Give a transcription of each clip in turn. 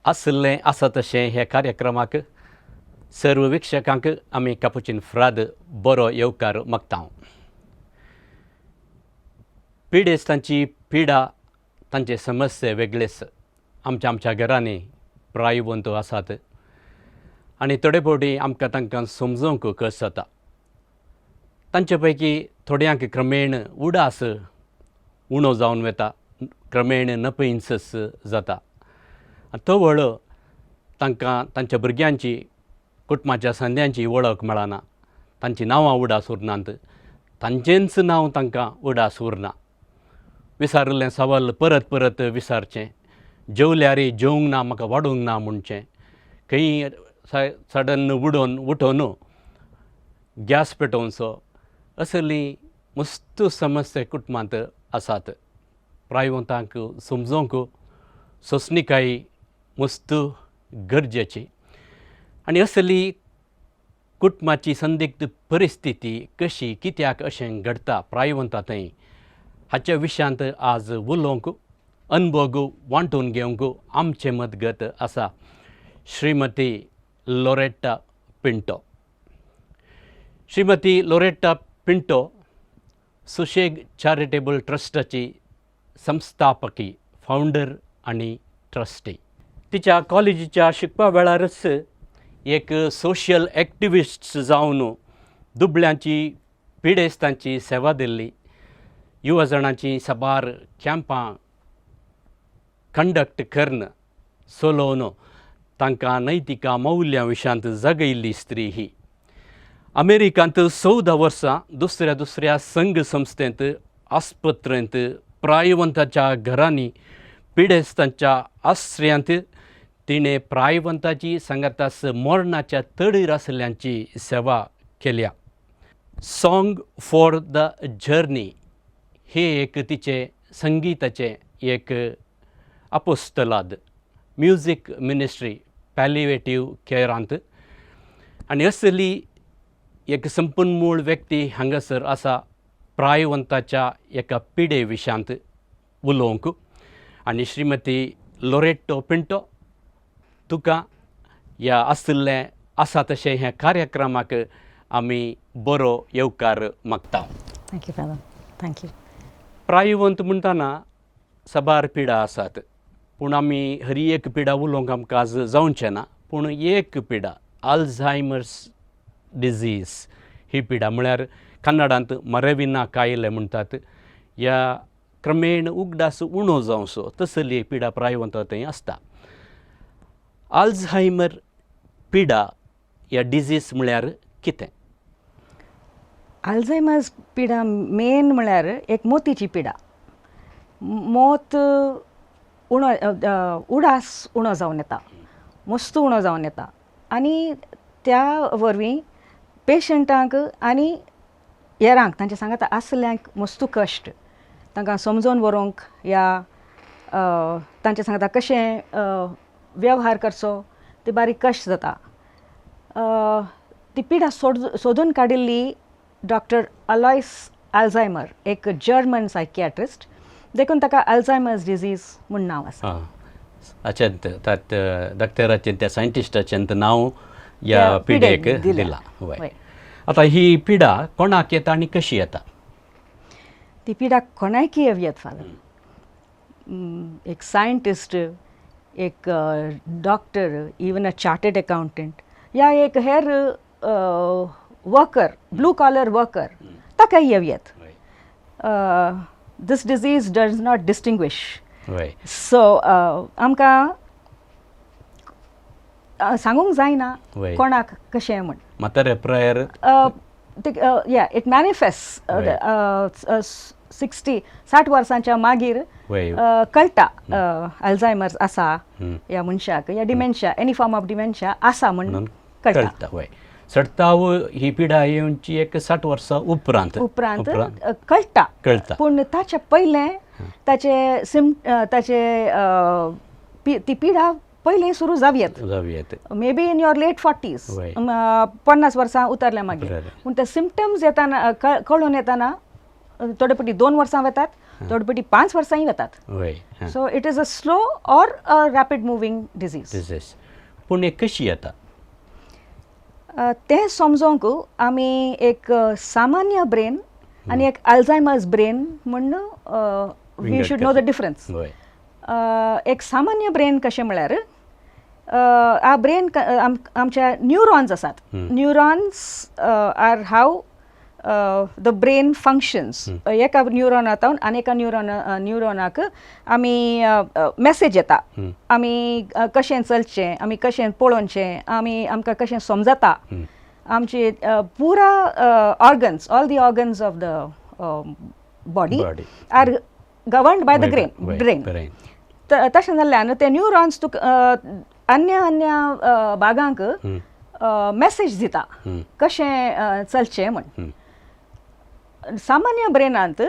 आसलें आसा तशें हे कार्यक्रमाक सर्व वीक्षकांक आमी कापुचीन फ्राद बरो येवकार मागता. पिडेस्तांची पिडा तांचे समस्या वेगळेच आमच्या घरांनी प्रायवंत आसात आनी थोडे फावटी आमकां तांकां समजोवंक कस जाता. तांचे पैकी थोड्यांक क्रमेण उडास उणो जावन वता, क्रमेण नपयस जाता. तो वळो तांकां तांच्या भुरग्यांची कुटुंबाच्या संद्यांची वळख मेळना, तांची नांवां उडास उरनात, तांचेंच नांव तांकां उडास उरना. विसारलें सवाल परत परत विसारचें, जेवल्यार जेवंक ना म्हाका वाडूंक ना म्हणचें, खंय सडन उठोन गॅस पेटोवचो, असली मस्त समस्या कुटुंबांत आसात. प्रायवंतांक समजोवंक सोंसणीकाय मस्त गरजेची. आनी असली कुटुंबाची संदिग्ध परिस्थिती कशी कित्याक अशें घडटा प्रायवंता थंय, हाच्या विशयांत आज उलोवंक अनुभव वांटून घेवंक आमचें मदगत आसा श्रीमती लोरेटा पिंटो. श्रीमती लोरेटा पिंटो सुशेग चॅरिटेबल ट्रस्टाची संस्थापकी, फावंडर आनी ट्रस्टी. तिच्या कॉलेजीच्या शिकपा वेळारच एक सोशल एक्टिविस्ट जावन दुबळ्यांची पिडेस्तांची सेवा दिल्ली. युवजणांची साबार कॅम्पां कंडक्ट करून चलोवन तांकां नैतिका मौल्यां विशयांत जगयल्ली स्त्री ही. अमेरिकांत 14 वर्सां दुसऱ्या संघ संस्थेंत, आस्पत्रेंत, प्रायवंताच्या घरांनी, पिडेस्तांच्या आश्रयांत तिणें प्रायवंताची सांगातास मरणाच्या तडीर आसल्यांची सेवा केल्या. सॉंग फॉर द जर्नी हे एक तिचे संगीताचे एक अपोस्तलाद, म्युझिक मिनिस्ट्री पॅलिएटिव्ह केअरांत. आनी असली एक संपन्मूळ व्यक्ती हांगासर आसा प्रायवंताच्या एका पिडे विशयांत उलोवंक. आनी श्रीमती लोरेटो पिंटो, तुका ह्या आसलें आसा तशें हे कार्यक्रमाक आमी बरो येवकार मागता. Thank you father, thank you. प्रायवंत म्हणटना साबार पिडा आसात, पूण आमी हर एक पिडा उलोवंक आमकां आज जावचें ना. पूण एक पिडा, अल्झायमर्स डिजीज ही पिडा, म्हळ्यार कन्नडांत मरेविना कायले म्हणटात. ह्या क्रमेण उगडास उणो जावचो तसली पिडा प्रायवंता थंय आसता. अल्झायमर पिडा ह्या डिजीज म्हळ्यार कितें? अल्झायमर्स पिडा मेन म्हळ्यार एक मोतीची पिडा. मोत उडास उणो जावन येता, मस्त उणो जावन येता. आनी त्या वरवीं पेशंटांक आनी हेरांक तांचे सांगात आसल्यांक मस्त कश्ट. तांकां समजोवन व्हरूंक या तांचे सांगता कशें वेवहार करचो ते बारीक कश्ट जाता. ती पिडा सोदून काडिल्ली डॉक्टर अलोयस अल्झायमर, एक जर्मन सायकियाट्रिस्ट, देखून ताका अल्झायमर्स डिजीज म्हूण नांव आसा. अचंत डॉक्टराचें त्या सायंटिस्टाचें नांव ह्या पिडेक दिलां. आतां ही पिडा कोणाक येता आनी कशी येता? ती पिडा कोणायकी येवयेत फादर. एक सायंटिस्ट, एक doctor, even a chartered accountant, या एक hair worker, blue collar worker, ताकाय येवयेत. This disease does not distinguish. So आमकां सांगूंक जायना कोणाक कशें म्हण. म्हातारे प्रायर इट मॅनिफेस्ट 60 वर्सांच्या मागीर कळटा अल्झायमर्स आसा ह्या मनशाक, या dementia, any form of dementia आसा म्हणून कळटा. सडताव ही पिडा येवची एक 60 वर्सां उपरांत कळटा. पूण ताचे पयलें ती पिडा पयलीं सुरू जावयेत. May be in your late 40s, 50 वर्सां उतरल्या मागीर. पूण ते सिम्पटम्स येताना कळून येताना थोडे फावटी 2 वर्सां वतात, थोडपटी 5 वर्सांनी वतात. वय so it is a slow or a rapid moving disease. Disease पूण हे कशी येता? तें समजोंक आमी एक सामान्य ब्रेन आनी एक अल्झायमर्स ब्रेन म्हण we should know the difference. वय एक सामान्य ब्रेन कशें म्हळ्यार आ ब्रेन आमच्या न्यूरॉन्स आसात. Neurons are how the brain functions. एका न्यूरॉनांतल्यान आनी एका न्यूरॉनाक आमी मॅसेज येता. आमी कशें चलचें, आमी कशें पळोवचें, आमकां कशें समजता. आमचे पुरा organs, all the organs of the body are governed by the brain. तशें जाल्ल्यान ते न्यूरॉन्स तुका अन्य भागांक मॅसेज दिता कशें चलचें म्हण. सामान्य ब्रेनांत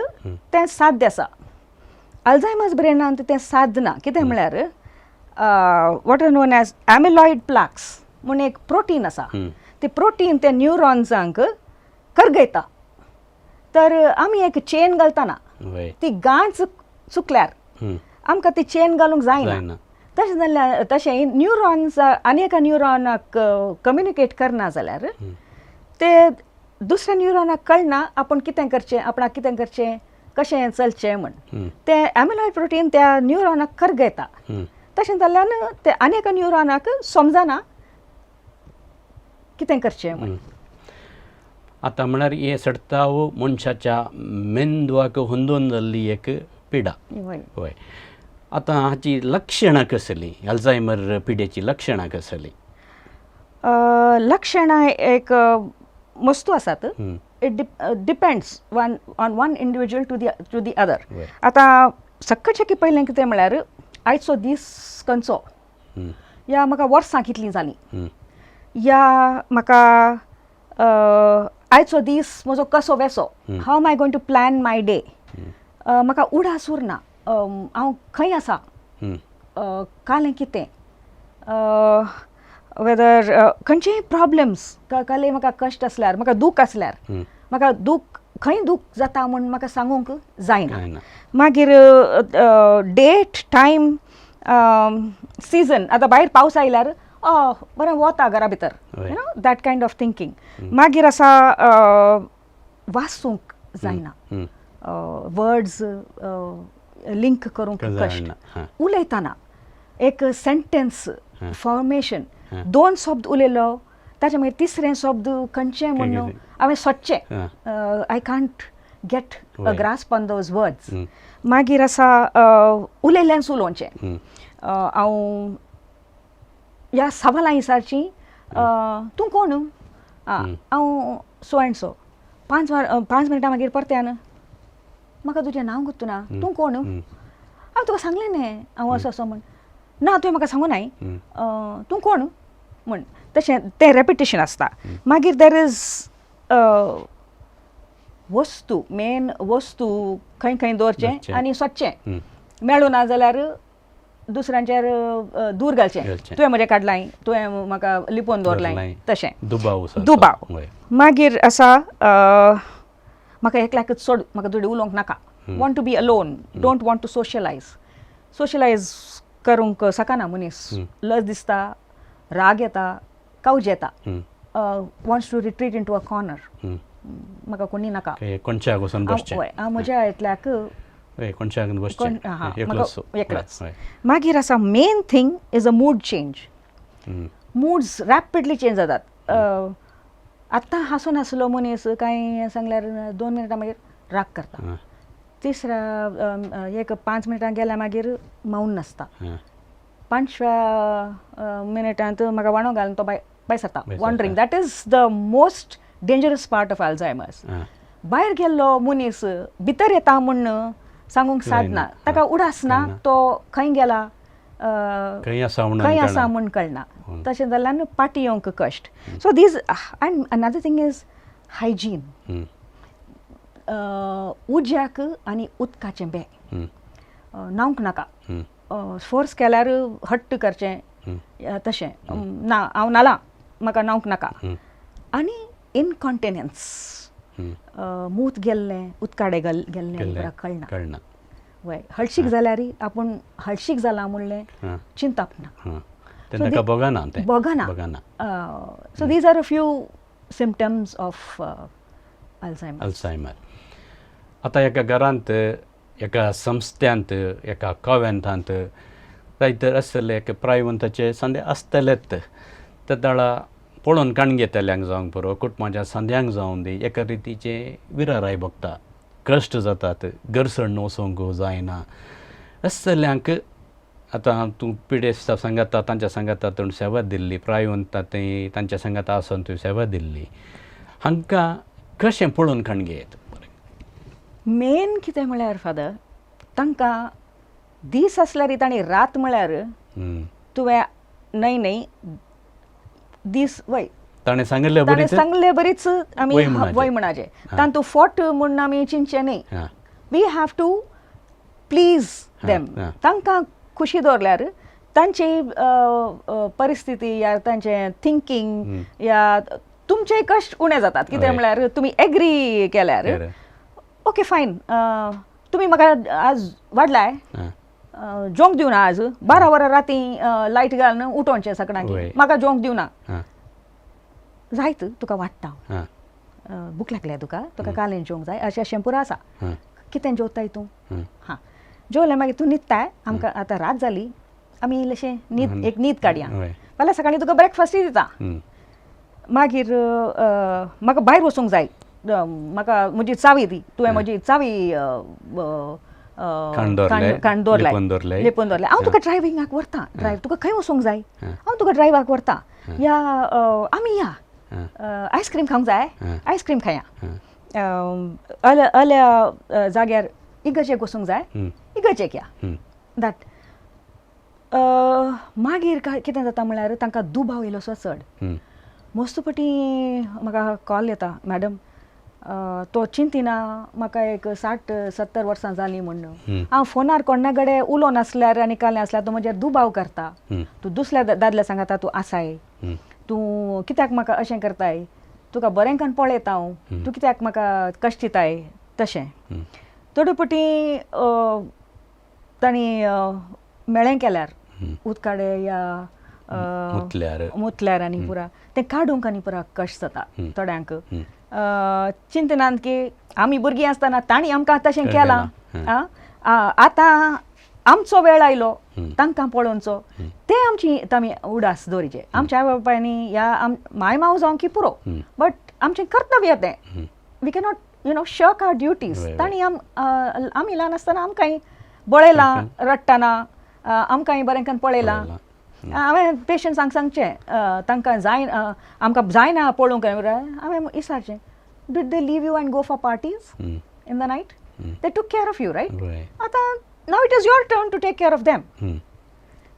तें साध्य आसा. अल्झायमर्स ब्रेनांत तें साध्य ना. कितें म्हळ्यार what are known as amyloid plaques म्हूण एक प्रोटीन आसा. ते प्रोटीन ते न्यूरॉन्सांक करगयता. तर आमी एक चेन घालतना ती गांठ चुकल्यार आमकां ती चेन घालूंक जायना. तशें जाल्यार तशें न्यूरॉन्स आनी एका न्यूरॉनाक कम्युनिकेट करना जाल्यार ते दुसऱ्या न्यूरॉनाक कळना आपूण कितें करचें, आपणाक कितें करचें, कशें चलचें म्हण. ते एमिलॉयड प्रोटीन त्या न्यूरॉनाक करगयता. तशें जाल्यार ते आनी एका न्यूरॉनाक समजना कितें करचें म्हण. आतां म्हळ्यार हे सडताव मनशाच्या मेंदवाक हुंदून जाल्ली एक पिडा. वय आतां हाची लक्षणां कसली? अल्झायमर पिडेची लक्षणां कसली? लक्षणां एक मस्तू आसात. It depends on one individual to the other. आतां सक्कचे पयलें कितें म्हळ्यार आयचो दीस खंयचो, या म्हाका वर्सां कितलीं जालीं, या म्हाका आयचो दीस म्हजो कसो वेसो, how am I going to plan my day. म्हाका उडास उरना, हांव खंय आसा, कालें कितें, वेदर खंयचेय प्रॉब्लेम्स, काले म्हाका कश्ट आसल्यार, म्हाका दूख आसल्यार, म्हाका दूख खंय दूख जाता म्हूण म्हाका सांगूंक जायना. मागीर डेट, टायम, सिजन. आतां भायर पावस आयल्यार बरें वता घरा भितर, you know that kind of thinking. मागीर आसा वाचूंक जायना, वर्ड्स लिंक करूंक कश्ट. उलयतना एक सेंटेन्स फॉर्मेशन, 2 शब्द उलयलो ताचे मागीर तिसरें शब्द खंयचें म्हणून हांवें सोदचें, I can't get a grasp on those words. मागीर आसा उलयल्ल्यान उलोवचें. हांव ह्या सवालां विचारचीं, तूं कोण? हांव सो एंड सो. 5 मिनटां मागीर परत्यान, म्हाका तुजें नांव गुर्तुना, तूं कोण? हांव तुका सांगलें न्ही हांव असो असो म्हण. ना तुवें म्हाका सांगूं नाय, तूं कोण म्हण. तशें तें रेपिटेशन आसता. मागीर देर इज वस्तू, मेन वस्तू खंय खंय दवरचें आनी सोदचें. मेळूं ना जाल्यार दुसऱ्यांचेर दूर घालचें. तुवें म्हजें काडलां, तुवें म्हाका लिपोवन दवरलां, तशें दुबाव. मागीर आसा म्हाका एकल्याकच सोड, म्हाका तुजे उलोवंक नाका. Want to be alone, don't want to socialise करूंक सकाना मनीस. लज दिसता, राग येता, कावज येता, wants to retreat into a corner. म्हाका कोणी नाका, हांव म्हज्या एकल्याक एकलोच. मागीर आसा main thing is a mood change. Moods rapidly change जातात. आतां हांसून आसलो मनीस कांय सांगल्यार 2 मिनटां मागीर राग करता. तिसऱ्या एक 5 मिनटां गेल्या मागीर मौन नासता. 5व्या मिनटांत म्हाका वांडो घालून तो भायर सरता, wandering. That is the most dangerous part of Alzheimer's. भायर गेल्लो मनीस भितर येता म्हूण सांगूंक सादना, ताका उडास ना, तो खंय गेला, खंय आसा म्हूण कळना. तशें जाल्यार पाटी येवंक कश्ट. So these and another thing is hygiene. उज्याक आनी उदकाचें बॅग न्हावंक नाका. फोर्स केल्यार हट्ट करचें, तशें ना हांव नाला, म्हाका न्हावंक नाका. आनी इनकॉन्टिनेन्स, मूत गेल्लें, उदकाडे गेल्लें कळना. वय हळशीक जाल्यार आपूण हळशीक जाला म्हणलें हां चिंताप ना हां तें ताका बघना तें बघना बघना so these are a few symptoms of Alzheimer Alzheimer. आतां एका घरांत एका संस्थ्यांत एका कॉव्हेंटांत जायतर आसतले एका प्रायवंताचे संडे आसतलेच ते दाळा पळोवन काण घेतल्यांक जावंक पुरो कुटुंबाच्या संद्यांक जावं दी एका रितीचे विराराय भोगता कश्ट जातात गरसण वचोंक जायना आसतल्यांक आतां तूं पिडेस्त सांगाता तांच्या सांगाता तुवें सेवा दिल्ली प्रायवंता थंय तांच्या सांगाता आसून तुवें सेवा दिल्ली हांकां कशें पळोवन काण घेत. मेन कितें म्हळ्यार फादर तांकां दीस आसल्यार आनी रात म्हळ्यार तुवें न्हय दीस वय ताणें सांगले ताणें सांगले बरीच आमी वय म्हणाचे तांतूं फोट म्हूण आमी चिंतचे न्ही. We have to please them तांकां खुशी दवरल्यार तांची परिस्थिती या तांचें थिंकींग या तुमचे कश्ट उणे जातात कितें म्हळ्यार तुमी एग्री केल्यार ओके फायन तुमी म्हाका आज वाडलाय जेवंक दिवना आज 12 वरां राती लायट घालन उठोवचें सकाळीं म्हाका जेवंक दिवना जायत तुका वाडटा भूक लागल्या तुका कालें जेवंक जाय अशें पुरो आसा कितें जेवताय तूं हां जेवलें मागीर तूं न्हिदताय आमकां आतां रात जाली आमी इल्लेशें न्हीद काडया फाल्यां सकाळीं तुका ब्रेकफास्टूय दिता मागीर म्हाका भायर वचूंक जाय म्हाका म्हजी चावी दी तुवें म्हजी चावी काण दवरलाय लेपून दवरलाय हांव तुका ड्रायविंगाक व्हरतां ड्रायव तुका खंय वचूंक जाय हांव तुका ड्रायवाक व्हरतां या आमी या आयस्क्रीम खावंक जाय आयस्क्रीम खाया अल्या जाग्यार इगर्जेक वचूंक जाय इगर्जेक या दॅट मागीर कितें जाता म्हळ्यार तांकां दुबाव येयलोसो चड मस्त पटी म्हाका कॉल येता मॅडम तो चिंतिना म्हाका एक 60-70 वर्सां जालीं म्हणून हांव फोनार कोणा कडेन उलोवन नासल्यार आनी कालें आसल्यार तो म्हजेर दुबाव करता तूं दुसऱ्या दादल्या सांगाता तूं आसाय तूं कित्याक म्हाका अशें करताय तुका बरेंकान पळयता हांव तूं कित्याक म्हाका कश्ट दिताय तशें थोडे पटी तांणी मेळ्ळें केल्यार उदकाडे या मुतल्यार आनी पुरा तें काडूंक आनी पुरा कश्ट जाता थोड्यांक चिंतनात की आमी भुरगीं आसतना तांणी आमकां तशें केलां आतां आमचो वेळ आयलो तांकां पळोवनचो ते आमची आमी उडास दवरचें आमच्या आवय बापायनी या माय माव जावं की पुरो बट आमचें कर्तव्य तें we cannot shirk our duties तांणी आमी ल्हान आसतना आमकांय बळयलां रडटना आमकांय बरेंकान पळयलां हांवें पेशंट्सांक सांगचें तांकां जाय आमकां जायना पळोवंक हांवें विचारचें did they leave you and go for parties in the night they took care of you right आतां now it is your turn to take care of them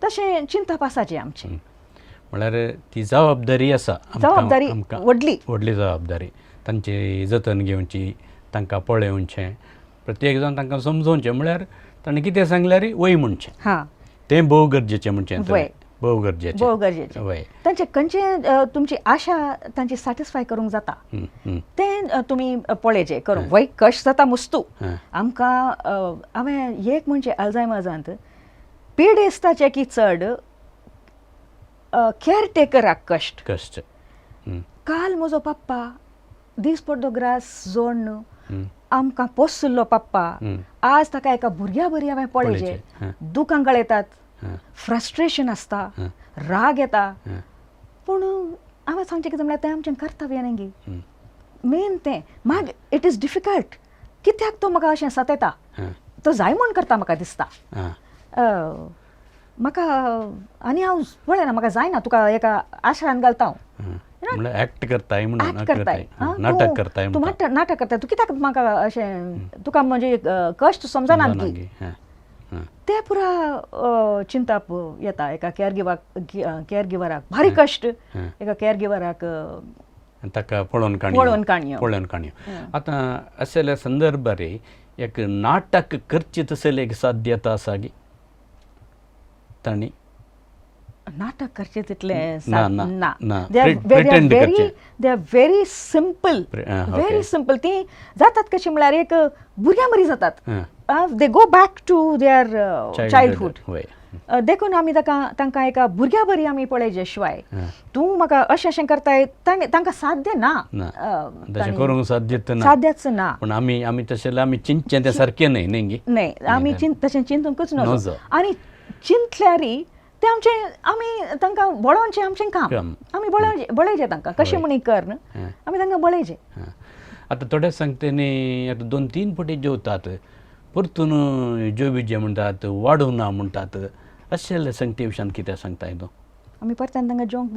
तशें चिंतप आसाची आमची म्हळ्यार ती जबाबदारी आसा जबाबदारी व्हडली जबाबदारी तांची जतन घेवची तांकां पळोवचें प्रत्येक जाण तांकां समजोवचें म्हळ्यार ताणें कितें सांगल्यार वय म्हणचें हां तें भोव गरजेचें म्हणचें भोव गरजेचें वय तांचे खंयचे तुमची आशा तांची सॅटिस्फाय करूंक जाता तें तुमी पळयचें करूंक वय कश्ट जाता मस्तू आमकां हांवें एक म्हणजे अल्झायमर्सांत पिडेस्ताचे की चड केअरटेकराक कश्ट काल म्हजो पप्पा दीस पडतो ग्रास जोडन आमकां पोसुल्लो पप्पा आज ताका एका भुरग्या बरी हांवें पळयचें दुखां गळयतात फ्रस्ट्रेशन आसता राग येता पूण हांवें सांगचें कितें म्हळ्यार तें आमचें कर्तव्य न्ही गी मेन तें माग इट इज डिफिकल्ट कित्याक तो म्हाका अशें सतयता तो जाय म्हूण करता म्हाका दिसता म्हाका आनी हांव पळयना म्हाका जायना तुका एका आश्रान घालता हांव एक्ट करताय नाटक करताय तूं कित्याक म्हाका अशें तुका म्हणजे कश्ट समजना की ते पुरा चिंताप येता एका केअरगिवराक भारी कश्ट एका केअरगिवराक ताका पळोवन काणयो आतां असल्या संदर्भार एक नाटक करचें तसलें एक साध्यता आसा गी तांणी नाटक करचे तितले ना, ना, ना. दे आर Pretend करचे. Very simple okay. Very simple ती जातात कशी म्हळ्यार एक भुरग्यां बरी जातात हां. They go back to their childhood वय देखून आमी तांकां एका भुरग्या बरी आमी पळयचे शिवाय तूं म्हाका अशें अशें करताय तांकां साध्य ना तशें करूंक साध्यत ना साध्यच ना पूण आमी तशें आमी चिंतचें तें सारकें न्हय न्ही न्हय आमी तशें चिंतूंकच नजो नजो. आनी चिंतल्यारी ते आमचे आमी तांकां बळोवचें आमचें काम आमी बळयचे तांकां कशें म्हणी कर न्हय आमी तांकां बळयचे आतां थोडे सांगता न्ही आतां 2-3 फावटी जेवतात परतून जेवचे म्हणटात वाडूं ना म्हणटात अशें संगते विशयान कितें सांगताय तूं आमी परतान तांकां जेवंक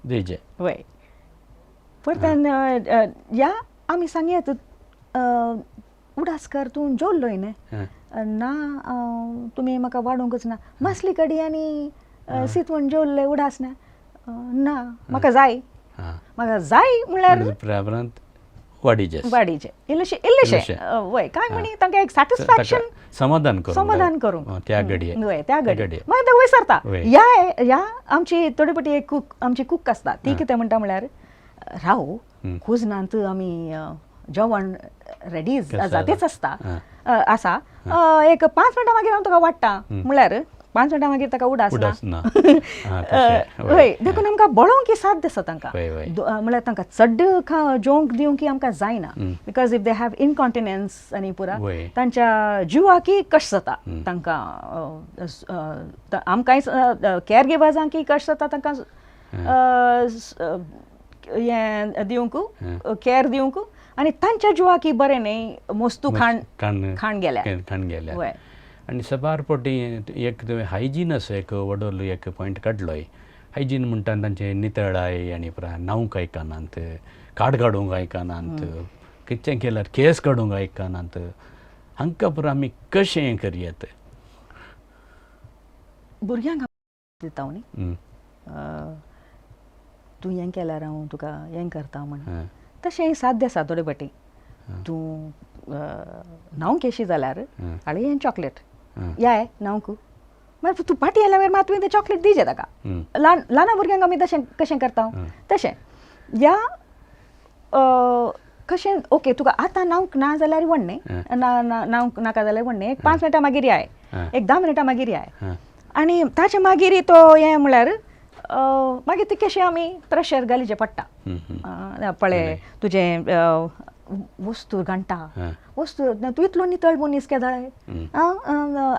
दिवचे वय परतान या आमी सांगयात उडास कर तूं जेवल्लोय न्हय ना तुमी म्हाका वाडोवंकच ना मासली कडी आनी सितवण जेवल्ले उडास ना म्हाका जाय म्हणल्यार उपरांत वाडीचे इल्लेशे वय काय म्हणी तांकां एक सॅटिस्फॅक्शन समाधान करूंक त्या घडये वय त्या घडये मागीर ते वयसरता ह्या आमची थोडी पटी एक आमची कूक आसता ती कितें म्हणटा म्हळ्यार राव कुजनांत आमी जेवण रेडी जातेच आसा एक 5 मिनटां मागीर हांव तुका वाडटा म्हळ्यार 5 मिनटां मागीर ताका उडास ना हय देखून आमकां बळोवंक साध्य आसा तांकां म्हळ्यार तांकां चड्ड जेवंक दिवंक आमकां जायना बिकॉज इफ दे हॅव इनकॉन्टिनन्स आनी पुरा तांच्या जिवाकी कश्ट जाता तांकां आमकांय कॅर गिवर्सांकय कश्ट जाता तांकां हें दिवंक कॅर दिवंक आनी तांच्या जिवाकी बरें न्हय मोस्तू खाण गेल्या वय आनी सबार फावटी एक हायजीन असो एक व्हडलो एक पॉयंट काडलोय हायजीन म्हणटा तांचे नितळाय आनी पुरा न्हावंक आयकनात काड काडूंक आयकनात कितें केल्यार केस काडूंक आयकनात हांकां पुरा आमी कशें हें करयात भुरग्यांक दिता न्ही तूं हें केल्यार हांव तुका हें करता म्हण तशें साध्य आसा थोडे फाटी तूं न्हावंक येशी जाल्यार हाडे हें चॉकलेट याय न्हावंक मागीर तूं पाटी आयल्या मागीर तुवें तें चॉकलेट दिवचें ताका ल्हान भुरग्यांक आमी तशें कशें करता तशें या कशें ओके तुका आतां न्हावंक ना जाल्यार व्हड न्हय न्हावंक नाका जाल्यार व्हड न्हय एक 5 मिनटां मागीर याय एक 10 मिनटां मागीर याय आनी ताचे मागीर तो हें म्हळ्यार मागीर ते कशें आमी प्रेशर घालीचें पडटा पळय तुजें वस्तू घंटा वस्तू तूं इतलो नितळ मनीस केदाळे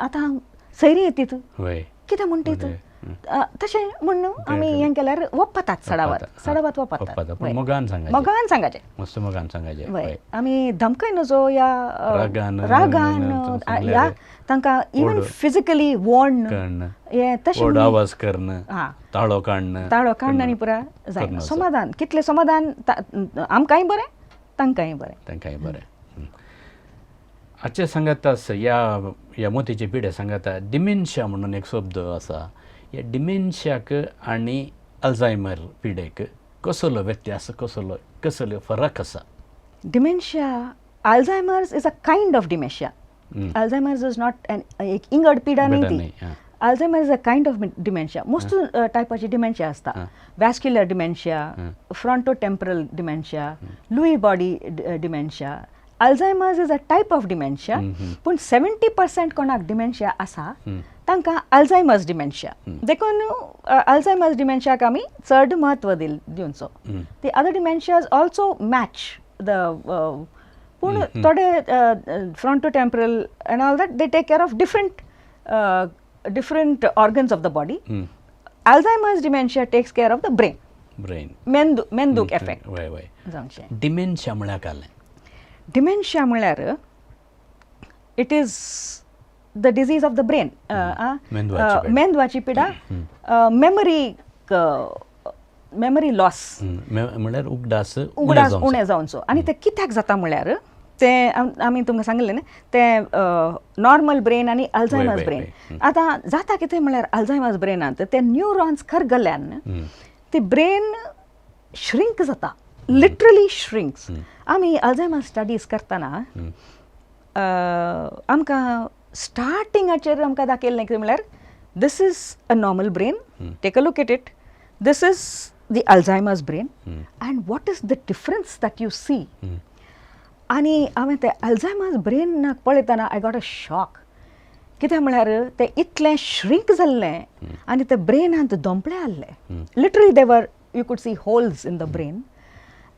आतां सैरी येतीत कितें म्हणटीत तशें म्हण आमी हें केल्यार वप्पातात सडावत वप्पातात मोगान सांगाचें मस्त मोगान सांगाचें वय आमी धमकाय नजो या रागान या तांकां इवन फिजिकली वॉर्न हें तशें आवाज करणं ताळो काडणं आनी पुरा जाय समाधान कितलें समाधान आमकांय बरें तांकांय बरें आजचे सांगाता ह्या मोतीचे पिढे सांगाता डिमेन्शिया म्हणून एक शब्द आसा ह्या डिमेन्शियाक आनी अल्झायमर पिडेक कसलो व्यत्यास कसलो फरक आसा dementia Alzheimer's is a kind of dementia Alzheimer's is not एक इंगड पिडा न्ही ती Alzheimer is a kind of dementia most टायपाची डिमेन्शिया आसता vascular dementia frontotemporal dementia Lewy body dementia Alzheimer's is a type of dementia पूण 70% कोणाक dementia आसा तांकां अल्झायमर्स डिमेन्शिया देखून अल्झायमर्स डिमेन्शियाक आमी चड म्हत्व दिवचो the other dementias also match the पूण थोडे frontotemporal and all that they take care of different organs of the body. Alzheimer's dementia takes care of the brain. Menduk effect. Dementia म्हळ्यार काय? Dementia म्हळ्यार it is the disease of the brain. मेंदवाची पिडा memory loss. म्हळ्यार उगडास उणें जावचो आनी ते कित्याक जाता म्हळ्यार ते आमी तुमकां सांगलें न्ही ते नॉर्मल ब्रेन आनी अल्झायमर्स ब्रेन आतां जाता कितें म्हळ्यार अल्झायमर्स ब्रेनांत ते न्यूरॉन्स खर गेल्यान ती ब्रेन श्रिंक जाता लिटरली श्रिंक्स आमी अल्झायमर्स स्टडीज करतना आमकां स्टार्टिंगाचेर आमकां दाखयल्लें कितें म्हळ्यार This is a normal brain. Take a look at it. This is the Alzheimer's brain. And what is the difference that you see? आनी हांवें तें अल्झायमर्स ब्रेन पळयतना आय गॉट अ शॉक. कित्याक म्हळ्यार तें इतलें श्रिंक जाल्लें आनी तें ब्रेनांत दोंपले आसले. Literally there you could see holes in the brain.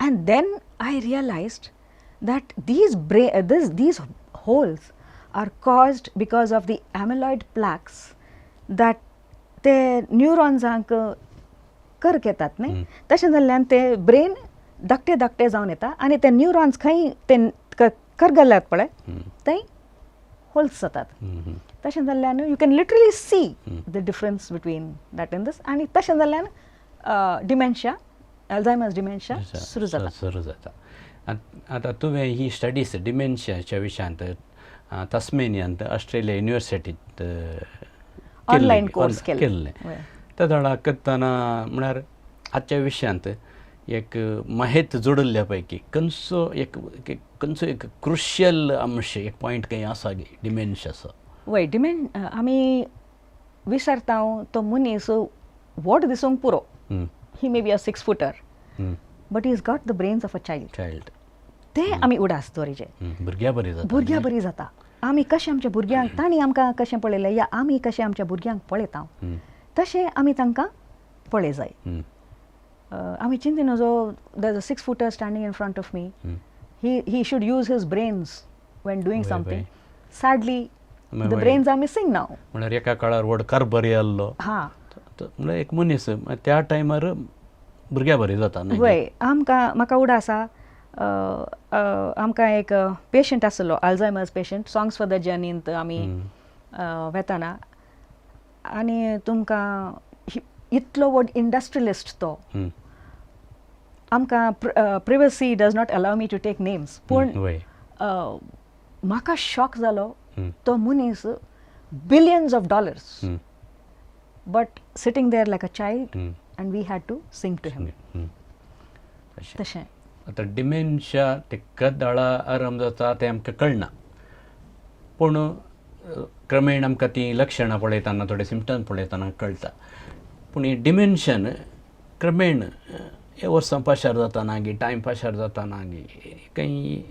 And then I realised that these holes are caused because of the amyloid plaques that ते न्यूरॉन्सांक कर्क येतात न्ही. तशें जाल्ल्यान ते ब्रेन धाकटे धाकटे जावन येता आनी ते न्यूरॉन्स खंय ते कर्क जाल्यात पळय थंय होल्स जातात. तशें जाल्ल्यान you can literally see the difference between that in this. आनी तशें जाल्ल्यान डिमेन्शिया अल्झायमर्स डिमेन्शिया सुरू जाता. आता तुवें ही स्टडीज डिमेन्शियाच्या विशयांत तस्मेनियांत ऑस्ट्रेलिया युनिवर्सिटींत ऑनलायन कोर्स केल्लें. त्या वेळा करतना म्हळ्यार आजच्या विशयांत एक माहीत जोडिल्ल्या पैकी खंयचो एक क्रुशियल अंश एक पॉयंट खंय आसा गे डिमेन्शियाचो? वय आमी विचारता तो मनीस व्हड दिसूंक पुरो. He may be a 6 footer but is got the brains of a child. ते आमी उडास दवरिचे. भुरग्यां बरी जाता. आमी कशें आमच्या भुरग्यांक तांणी आमकां कशें पळयलें या आमी कशें आमच्या भुरग्यांक पळयता तशें आमी तांकां पळय जाय. आमी चिंतिना जो there is a 6 footer standing in front of me. He should use his brains when doing something. Sadly the brains are missing now. म्हळ्यार एका काळार व्हड कारभारी आसलो. हां म्हळ्यार एक मनीस त्या टायमार भुरग्यां बरी जाता न्ही. वय म्हाका उडास आसा. आमकां एक पेशंट आसलो Alzheimer's patient songs for the जर्नींत आमी वेताना आनी तुमकां इतलो व्हड इंडस्ट्रियलिस्ट तो. आमकां privacy does not allow me to take names. पूण म्हाका शॉक जालो. तो मनीस billions of dollars but sitting there like a child and we had to sing to him. तशें आता डिमेन्शिया ते कदाळा आराम जाता तें आमकां कळना. पूण क्रमेण आमकां ती लक्षणां पळयतना थोडे सिम्पटम्स पळयतना कळटा. पूण ही डिमेन्शन क्रमेण हे वर्सां पाशार जातना गी टायम पाशार जातना गी खंय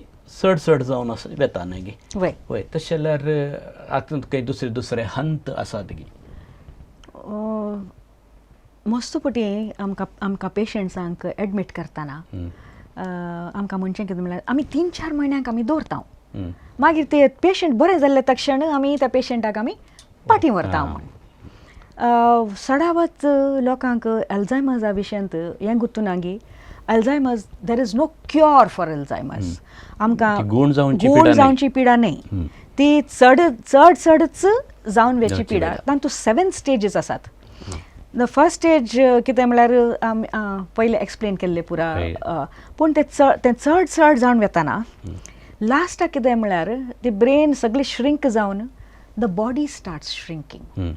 चड जावन वेता न्ही गी. वय तशें जाल्यार हातूंत खंय दुसरे हंत आसात गी? मस्त पटी आमकां पेशंट्सांक एडमीट करतना आमकां म्हणचें कितें म्हळ्यार आमी 3-4 म्हयन्यांक आमी दवरता. मागीर ते पेशंट बरें जाल्ले तक्षण आमी त्या पेशंटाक आमी पाठी व्हरता. सडावत लोकांक अल्झायमर्सा विशयांत हें गुंतूना गी. Alzheimer's there is no cure for Alzheimer's. आमकां गूण जावची पिडा न्ही. ती चडच जावन वेची पिडा. तातूंत 7 स्टेजीस आसात. द फर्स्ट स्टेज कितें म्हळ्यार पयलें एक्सप्लेन केल्लें पुरा. पूण तें चड जावन वेताना लास्टाक कितें म्हळ्यार ती ब्रेन सगळी श्रिंक जावन द बॉडी स्टार्ट्स श्रिंकींग.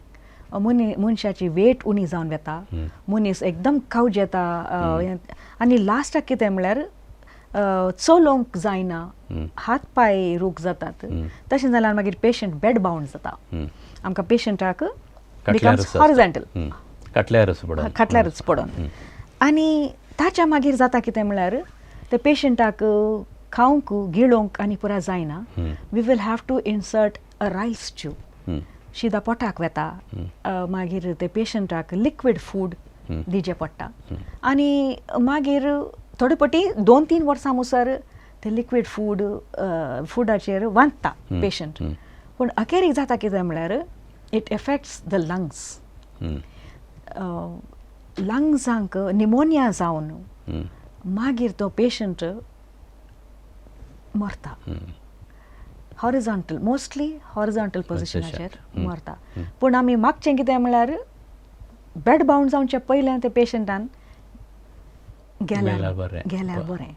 मनशाची वेट उणी जावन वेता. मनीस एकदम कावज येता. आनी लास्टाक कितें म्हळ्यार चलोवंक जायना. हात पाय रूख जातात. तशें जाल्यार मागीर पेशंट बेड बावंड जाता. आमकां पेशंटाक बिकम्स हॉरिझॉन्टल खाटल्यारच पडोन. आनी ताच्या मागीर जाता कितें म्हळ्यार ते पेशंटाक खावंक गिळोवंक आनी पुरा जायना. We will have to insert a Ryle's tube. शिदा पोटाक वेता. मागीर ते पेशंटाक लिक्वीड फूड दिवचें पडटा. आनी मागीर थोडे पटी 2-3 वर्सां मुसर ते लिक्वीड फुडाचेर वांचता पेशंट. पूण अखेरीक जाता कितें म्हळ्यार इट एफेक्ट्स द लंग्स. लंग्सांक निमोनिया जावन मागीर तो पेशंट मरता. हॉरिझॉन्टल मोस्टली हॉरिझॉन्टल पोजिशनाचेर मरता. पूण आमी मागचें कितें म्हळ्यार बेड बावंड जावचे पयलें ते पेशंटान गेल्यार बरें.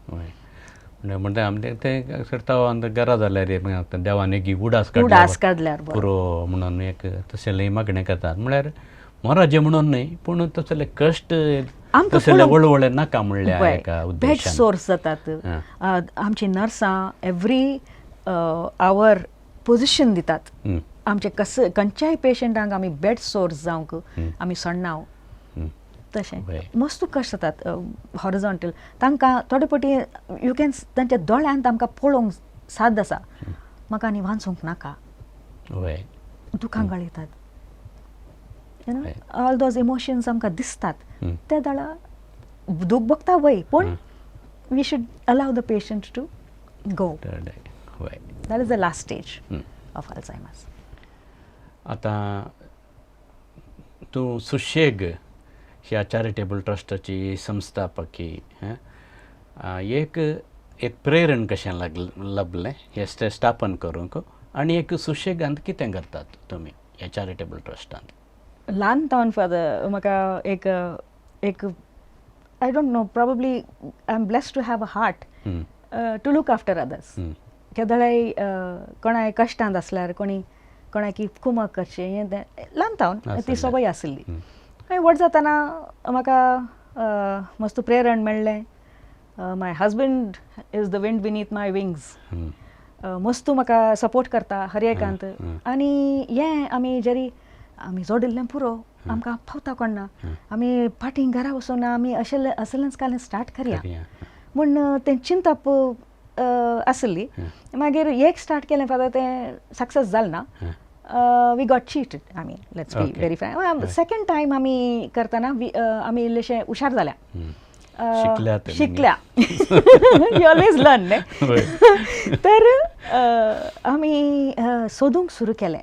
म्हणटा आमी तें करता घरा जाल्यार देवान एक उडास काडल्यार पुरो म्हणून एक तशें मागणें करतात. म्हळ्यार मोराजें म्हणून न्ही पूण तसले कश्ट तसले वळवळे नाका म्हणल्या बेड सोर्स जातात. आमची नर्सां एवरी आवर पोजिशन दितात आमचे खंयच्याय पेशंटांक आमी बेड सोर्स जावंक आमी सोडनाव तशें वय. मस्त कश्ट जातात हॉरिझॉन्टल तांकां थोडे फावटी यू कॅन तांच्या दोळ्यांत आमकां पळोवंक साद आसा म्हाका आनी वाचूंक नाका वय दुखां गळयतात ऑल दोज इमोशन्स आमकां दिसतात ते दाळा दूख भोगता वय पूण we should allow the patient to go वय that is the last stage of Alzheimer's. आता तूं सुशेग ह्या चॅरिटेबल ट्रस्टाची संस्थापकी एक प्रेरण कशें लभलें हें स्थापन करूंक आनी एक सुशेगांत कितें करतात तुमी ह्या चॅरिटेबल ट्रस्टांत? ल्हानपण म्हाका एक I don't know probably I am blessed to have a heart to look after others. केदळाय कोणाय कश्टांत आसल्यार कोणाकी कुमक करचें हें ल्हानपण ती सवय आसली. आनी व्हड जातना म्हाका मस्त प्रेरण मेळ्ळें. My husband is the wind beneath my wings. मस्त म्हाका सपोर्ट करता हर एकांत. आनी हें आमी जरी आमी जोडिल्लें पुरो आमकां फावता कोणना आमी फाटीं घरा वचून आमी असलेंच कालें स्टार्ट करया म्हूण तें चिंतप आसली. मागीर एक स्टार्ट केलें फादर तें सक्सेस जालें ना. वी गॉट चीटेड आमी let's be very frank. Second time आमी करतना आमी इल्लेशें हुशार जाल्या. शिकल्या यू ऑलवेज लर्न न्ही. तर आमी सोदूंक सुरू केलें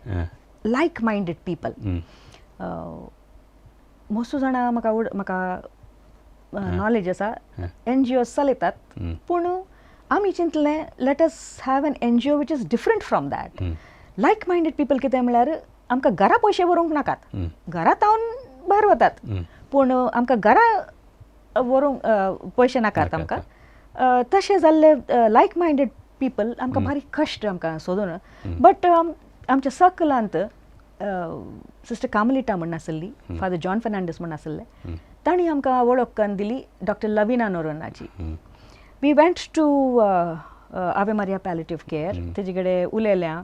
लायक मायंडेड पीपल. मस्त जाणां म्हाका नॉलेज आसा NGOs चलयतात पूण आमी चिंतलें let us have N NGO which is different from that. Like minded people कितें म्हळ्यार आमकां घरा पयशे व्हरूंक नाकात. घरांत हांवन भायर वतात पूण आमकां घरा व्हरूंक पयशे नाकात आमकां. तशें जाल्ले लायक मायंडेड पीपल आमकां बारीक कश्ट आमकां सोदून. बट आमच्या सर्कलांत सिस्टर कामलिटा म्हण आसली, फादर जॉन फर्नांडीस म्हण आसले, तांणी आमकां वळख करून दिली डॉक्टर लविना नोरोनाची. We went to Ave Maria palliative care. तेजे कडेन उलयल्या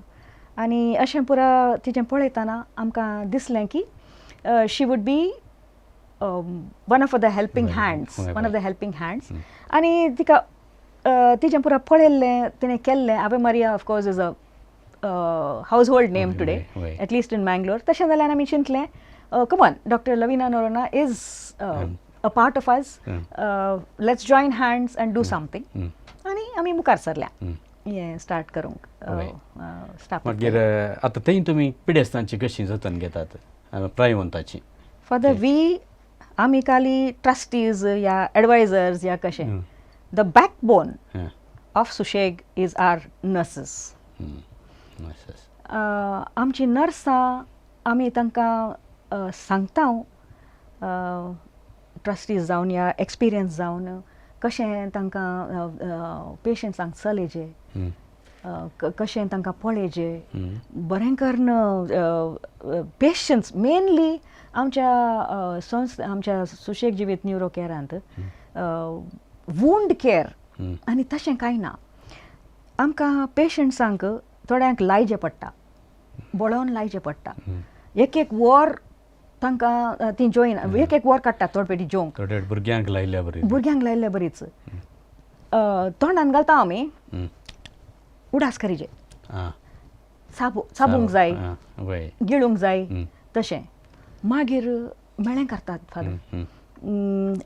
आनी अशें पुरा तिचें पळयतना आमकां दिसलें की she would be one of the helping hands. आनी तिका तिचें पुरा पळयल्लें तिणें केल्लें. Ave Maria of course is a household name today, at least in Mangalore. तशें जाल्यार आमी चिंतलें come on, Dr. Lavina Norona is a part of us. Let's join hands and do something. आनी आमी मुखार सरल्या हें स्टार्ट करूंक. मागीर आतां थंय तुमी पिडेस्तांची कशी जतन घेतात प्रायवंताची? फादर वी आमी खाली ट्रस्टीज या एडवायजर्स या कशें द बॅकबोन ऑफ सुशेग इज आर नर्सीस. आमची नर्सां आमी तांकां सांगता ट्रस्टीज जावन या एक्सपिरियन्स जावन कशें तांकां पेशंट्सांक चलयचे, कशें तांकां पळयचें बरें करून पेशंट्स मेनली आमच्या सुशेग जिवीत न्यूरो केअरांत वूंड केअर आनी तशें कांय ना. आमकां पेशंट्सांक थोड्यांक लायचें पडटा, बोळोवन लायचें पडटा. एक वर तांकां ती जोईन एक वर काडटात थोडे पेटी जोंक. भुरग्यांक लायल्या बरीच. तोंडान घालता आमी उडास करीचे, चाबूंक जाय, गिळूंक जाय तशें. मागीर मेळें करतात फादर.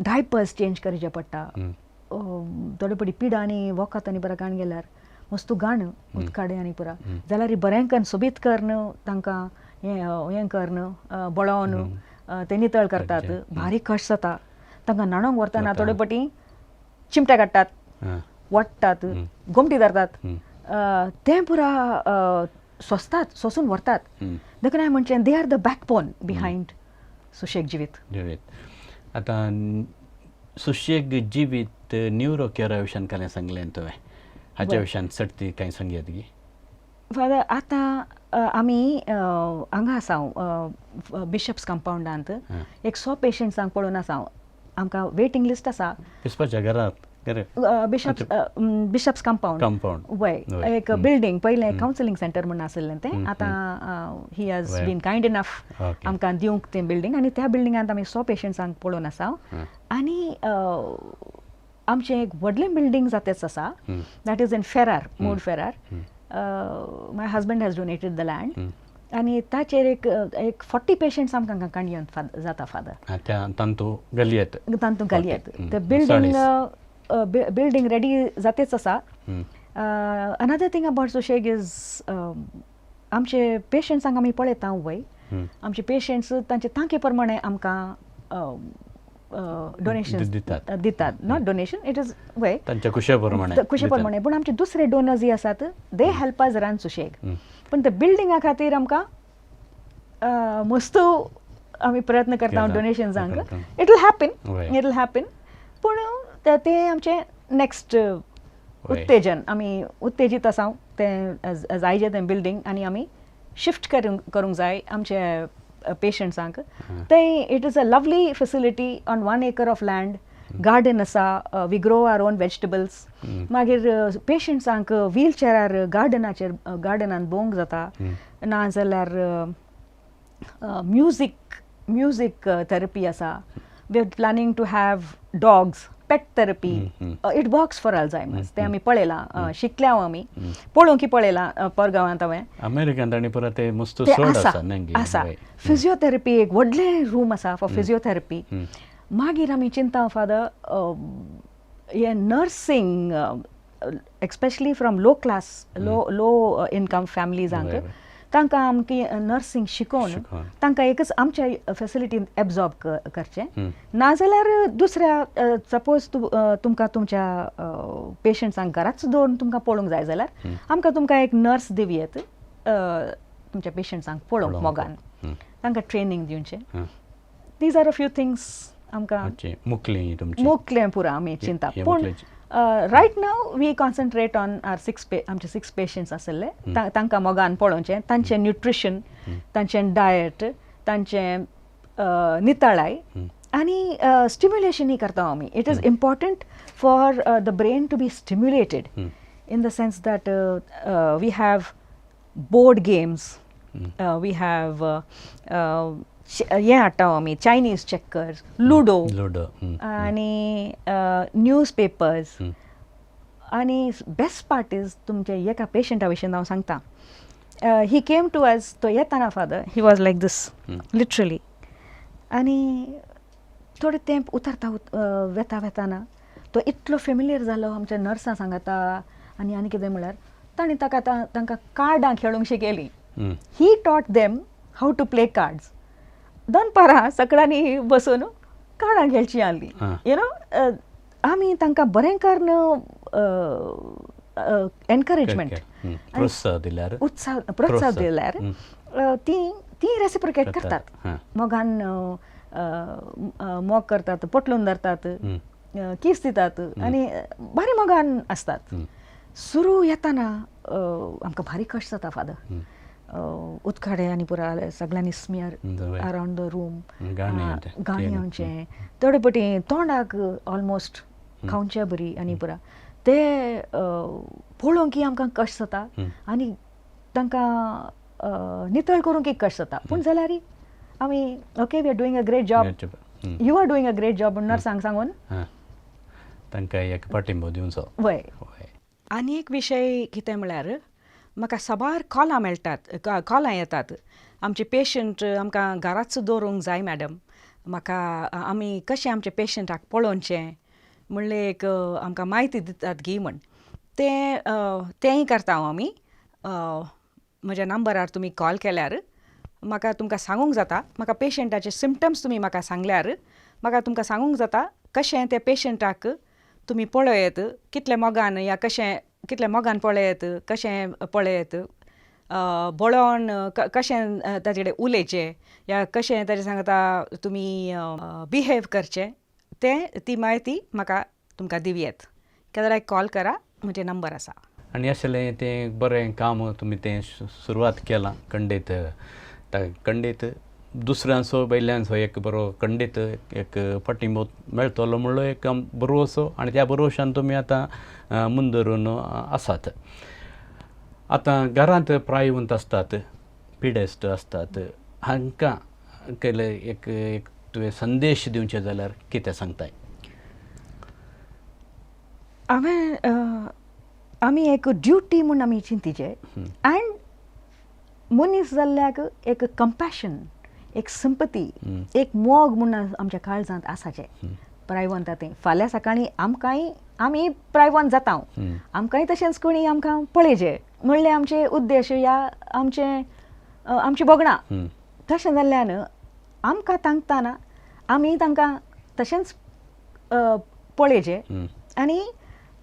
डायपर्स चेंज करचे पडटा. थोडे पटी पिडांनी वखद आनी बरें गाण गेल्यार मस्त गाण उदकाडे आनी पुरा जाल्यार बरें करून सोबीत करून तांकां हें करून बोळोवन ते नितळ करतात. भारी कश्ट जाता तांकां न्हाणोवंक व्हरतना. थोडे पटी चिमटे काडटात, वट्टात, गोमटी धरतात. तें पुरा सोंसून व्हरतात. देखून हांवें म्हणचें they are the backbone behind सुशेग जिवीत. आतां सुशेग जिवीत न्यूरो केअरा विशयान कांय सांगलें तुवें, हाच्या विशयान चडती कांय सांगयात गी? फादर आतां आमी हांगा आसा बिशप्स कंपाउंडांत एक 100 पेशंट्सांक पळोवन आसा. आमकां वेटिंग लिस्ट आसा. पिसपाच्या घरांत बिशप्स कंपाऊंड कंपाऊंड वय एक बिल्डींग पयलें कावन्सिलींग सेंटर म्हणून आसलें तें आतां he has been kind enough आमकां दिवंक तें बिल्डींग आनी त्या बिल्डिंगांत आमी 100 पेशंट्सांक पळोवन आसा आनी आमचें एक व्हडलें बिल्डींग जातेच आसा दॅट इज इन फेरार मोड फेरार my husband has donated the land आनी ताचेर एक 40 पेशंट्स आमकां काणयोन जाता फादर तांतू गलयेत घालयेत ते बिल्डींग रेडी जातेच आसा अनदर थिंग अबाउट सुशेग इज आमचे पेशंट्सांक आमी पळयता वय आमचे पेशंट्स तांचे तांके प्रमाणे आमकां डोनेशन दितात नॉट डोनेशन इट इज वय तांच्या कुशे प्रमाणे पूण आमचे दुसरे डोनर्स जे आसात दे हेल्प अस रन सुशेग पण त्या बिल्डिंगा खातीर आमकां मस्त आमी प्रयत्न करता डोनेशन्सांक इट विल हॅपन पूण ते आमचे नेक्स्ट उत्तेजन आमी उत्तेजीत आसा तें जायजें तें बिल्डींग आनी आमी शिफ्ट करूंक जाय आमचे पेशंट्सांक ते it is a lovely facility on 1 acre of land garden आसा we grow our own vegetables मागीर पेशंट्सांक व्हीलचॅरार गार्डनान भोवंक जाता नाजाल्यार म्युजीक थेरपी आसा we are planning to have dogs pet therapy it works for Alzheimer's ते आमी पळयलां शिकल्या आमी पळोवंक पळयलां परगांवांत हांवें अमेरिकांत आनी परत ते मस्त आसा फिजिओथेरपी एक व्हडलें रूम आसा फॉर फिजिओथेरपी मागीर आमी चिंता फादर हे nursing especially from low class low income फॅमिलीजांक तांकां आमकी नर्सींग शिकोवन तांकां एकच आमच्या फेसिलिटीन एब्जॉर्ब करचें नाजाल्यार दुसऱ्या सपोज तुमकां तुमच्या पेशंट्सांक घराच दवरून तुमकां पळोवंक जाय जाल्यार आमकां तुमकां एक नर्स दिवयेत तुमच्या पेशंट्सांक पळोवंक मोगान तांकां ट्रेनींग दिवचें these are a few things आमकां मुखलें पुरो आमी चिंता पूण right now we concentrate on आमचे 6 पेशंट्स आसले तांकां मोगान पळोवचें तांचें न्युट्रिशन तांचें डायट तांचें नितळाय आनी स्टिम्युलेशनूय करता आमी it is important for the brain to be stimulated in the sense that we have board games we have हें हाडटा आमी चायनीज चेकर्स लुडो आनी न्यूज पेपर्स आनी बेस्ट पार्ट इज तुमचे एका पेशंटा विशीं हांव सांगता ही केम टू अस तो येताना father he was like this literally आनी थोडें तेंप उतरता वेताना तो इतलो फेमिलियर जालो आमच्या नर्सां सांगता आनी कितें म्हळ्यार तांकां कार्डां खेळूंक शिकयलीं he taught them how to play cards दनपारां सकाळांनी बसून कार्डां खेळचीं आसलीं यू नो आमी तांकां बरें कारण एनकरेजमेंट प्रोत्साह दिल्यार ती रेसिप्रोकेट करतात मोगान मोग करतात पटलून धरतात किस दितात आनी बरें मोगान आसतात सुरू येताना आमकां भारी कश्ट जाता फादर उदकाडे आनी पुरा सगळ्यांनी स्मियर अरावंड द रूम गाणयांचें थोडे पटी तोंडाक ऑलमोस्ट खावचे बरी आनी पुरा ते पळोवंक आमकां कश्ट जाता आनी तांकां नितळ करूंक कश्ट जाता पूण जाल्यार आमी okay we are doing a great job you are doing a great job म्हूण नर्सांक सांगून तांकां एक पाठिंबो दिवचो वय आनी एक विशय कितें म्हळ्यार म्हाका साबार कॉलां येतात आमचे पेशंट आमकां घराच दवरूंक जाय मॅडम म्हाका आमी कशें आमचे पेशंटाक पळोवचें म्हणलें एक आमकां म्हायती दितात गी म्हण तेंय करता हांव आमी म्हज्या नंबरार तुमी कॉल केल्यार म्हाका तुमकां सांगूंक जाता म्हाका पेशंटाचे सिमटम्स तुमी म्हाका सांगल्यार म्हाका तुमकां सांगूंक जाता कशें त्या पेशंटाक तुमी पळयत कितले मोगान या कितले मोगान पळयत कशें पळयत बळोवन कशें ताचे कडेन उलयचें या कशें ताचे सांगता तुमी बिहेव करचें ती म्हायती म्हाका तुमकां दिवयेत केन्ना कॉल करा म्हजे नंबर आसा आनी आसलें तें बरें काम तुमी तें सुरवात केलां खंडीत दुसऱ्यांचो बैल्यांचो एक बरो खंडीत एक पाठिंबो मेळटलो म्हणलो एक भरवसो आनी त्या भरवशान तुमी आतां मुंदरून आसात. आतां घरांत प्रायवंत आसतात, पिडेस्त आसतात, हांकां केले एक एक तुवें संदेश दिवचे जाल्यार कितें सांगताय? आमी एक ड्युटी म्हूण आमी चिंतीचे एंड मनीस जाल्ल्याक एक कंपॅशन, एक सिंपथी, एक मोग म्हूण आमच्या काळजांत आसाचें प्रायवंत तें. फाल्यां सकाळीं आमी प्रायवंत जाता, आमकांय तशेंच कोणी आमकां पळयचे म्हणलें आमचे उद्देश या आमची बोगणां. तशें जाल्ल्यान आमकां तांकताना आमी तांकां तशेंच पळयचे आनी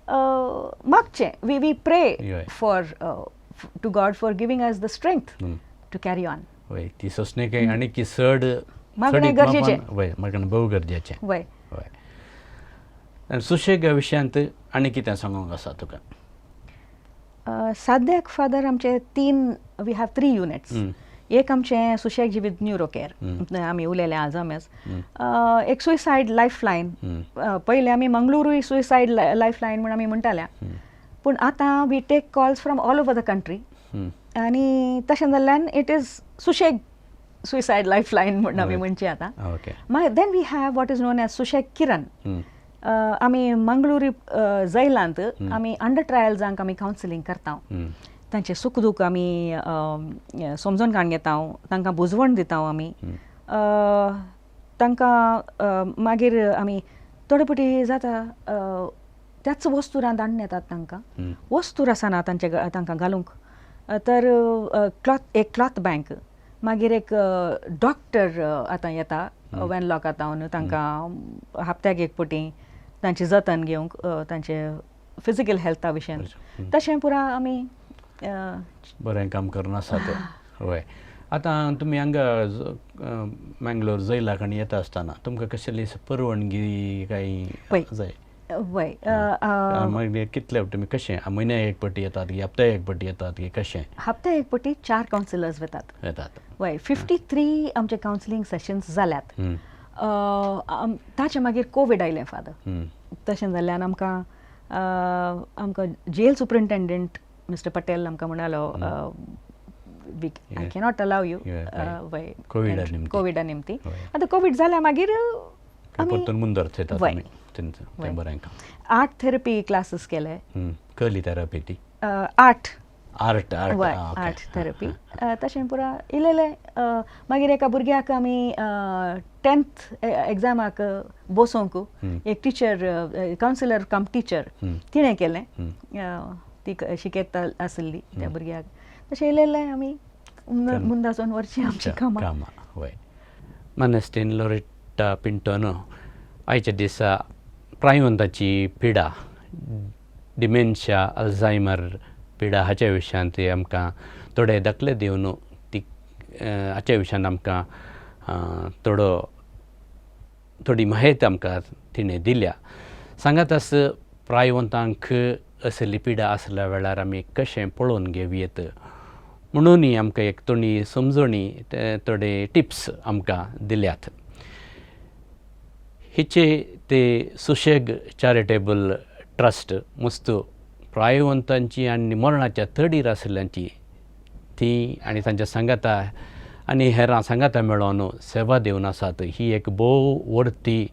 मागचें. We pray for to God for giving us the strength to carry on. वय ती सोंसणेक आनी की चड मागणें गरजेचें. वय मागणें भोव गरजेचें. वय वय. आनी सुशेग विशयांत आनी कितें सांगूंक आसा तुका? सद्याक फादर आमचे वी हॅव 3 युनिट्स. एक आमचें सुशेग जिवीत न्युरो केअर, आमी उलयले आजमेज. एक सुसायड लायफ लायन. पयलीं आमी मंगळुरूय सुसायड लायफ लायन म्हूण आमी म्हणटाल्या, पूण आतां we take calls from all over the country. आनी तशें जाल्ल्यान it is Susheg suicide life line म्हूण आमी म्हणचे आतां. Then we have what is known as Susheg Kiran. आमी मंगळुरू जैलांत आमी अंडर ट्रायल्सांक आमी कावन्सिलींग करता. तांचे सुख दूख आमी समजून काडून घेता, तांकां बुजवण दिता आमी. तांकां मागीर आमी थोडे फावटी जाता त्याच वस्तुरांत हाडून येतात तांकां. वस्तूर आसना तांकां घालूंक. तर एक क्लॉथ बँक, मागीर एक डॉक्टर आतां येता वेनलॉक आतां तांकां हप्त्याक एक फावटी तांची जतन घेवंक, तांचे फिजिकल हेल्था विशयान. तशें पुरा आमी बरें काम करून आसात. हय. आतां तुमी हांगा मँगलोर जैलाक आनी येता आसतना तुमकां कसली परवानगी काय जाय? वय. मागीर कितले तुमी कशें म्हयन्याक एक फावटी येतात की हप्त्याक एक फावटी येतात की कशें? हप्त्याक एक फावटी 4 कावन्सिलर्स येतात. वय 53 आमचे कावन्सिलींग सेशन्स जाल्यात. ताचे मागीर कोवीड आयलें फादर. तशें जाल्ल्यान आमकां जेल सुपरिंटेंडंट मिस्टर पटेल आमकां म्हणालो आय कॅनॉट अलाव यू. वय कोविडा निमती. आतां कोवीड जाल्या मागीर परतून मुंदर थंयता तुमी. तें बरें काम. आर्ट थेरपी क्लासीस केले. कसली थेरपी ती? Art therapy. तशें पुरा इलेलें. मागीर एका भुरग्याक आमी 10th एग्जामाक बसोवंक एक टीचर, कावन्सिलर कम टीचर तिणें केलें. ती शिकयता आसली त्या भुरग्याक. तशें इलेलें आमी मुंदासून वरचीं आमची कामां. वय. मानेस्टीन लोरेटा पिंटोनो, आयच्या दिसा प्रायवंताची पिडा, डिमेन्शिया, अल्झायमर पिडा हाच्या विशयांत आमकां थोडे दाखले दिवन ती हाच्या विशयान आमकां थोडी माहिती आमकां तिणें दिल्या. सांगात आस प्रायवंतांक असली पिडा आसल्या वेळार आमी कशें पळोवन घेवयेत म्हणूनय आमकां एक थोडी समजणी थोडे टिप्स आमकां दिल्यात. हिचे ते सुशेग चॅरिटेबल ट्रस्ट मस्तू प्रायवंतांची आनी मरणाच्या तडीर आसल्यांची ती आनी तांच्या सांगाता आनी हेरां सांगाता मेळोन सेवा दिवन आसात. ही एक भोव व्हडती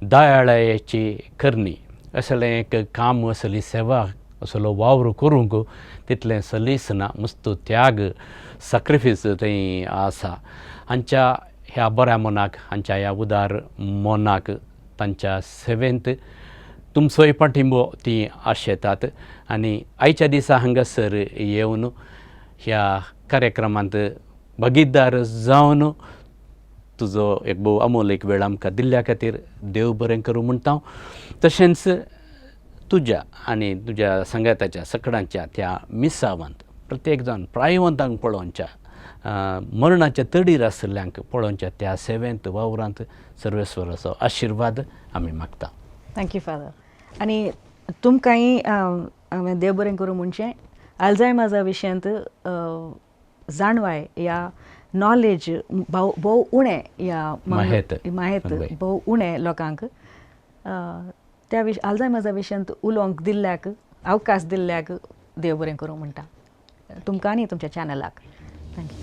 दयाळायेची करणी. असलें एक काम, असली सेवा, असलो वावर करूंक तितलें सलीस ना. मस्तू त्याग, सॅक्रिफीस थंय आसा. हांच्या ह्या बऱ्या मनाक, हांच्या ह्या उदार मनाक, तांच्या सेवेंत तुमचोय पाठिंबो ती आशेतात. आनी आयच्या दिसा हांगासर येवन ह्या कार्यक्रमांत भागीदार जावन तुजो एक भोव अमोलीक वेळ आमकां दिल्ल्या खातीर देव बरें करूं म्हणटा. तशेंच तुज्या आनी तुज्या संगाताच्या सगळ्यांच्या त्या मिसावांत प्रत्येक जाण प्रायवंतांक पळोवनच्या, मरणाच्या तडीर आसल्ल्यांक पळोवनच्या त्या सेवेंत वावरांत सर्वेस्वराचो आशिर्वाद आमी मागता. Thank you father. आनी तुमकांय हांवें देव बरें करूं म्हणचें. अल्झायमर्सा विशयांत जाणवाय ह्या नॉलेज भोव उणें ह्या माहेत भोव उणें लोकांक त्या आल्झायमर्सा विशयांत उलोवंक दिल्ल्याक अवकाश दिल्ल्याक देव बरें करूं म्हणटा तुमकां आनी तुमच्या चॅनलाक थँक्यू.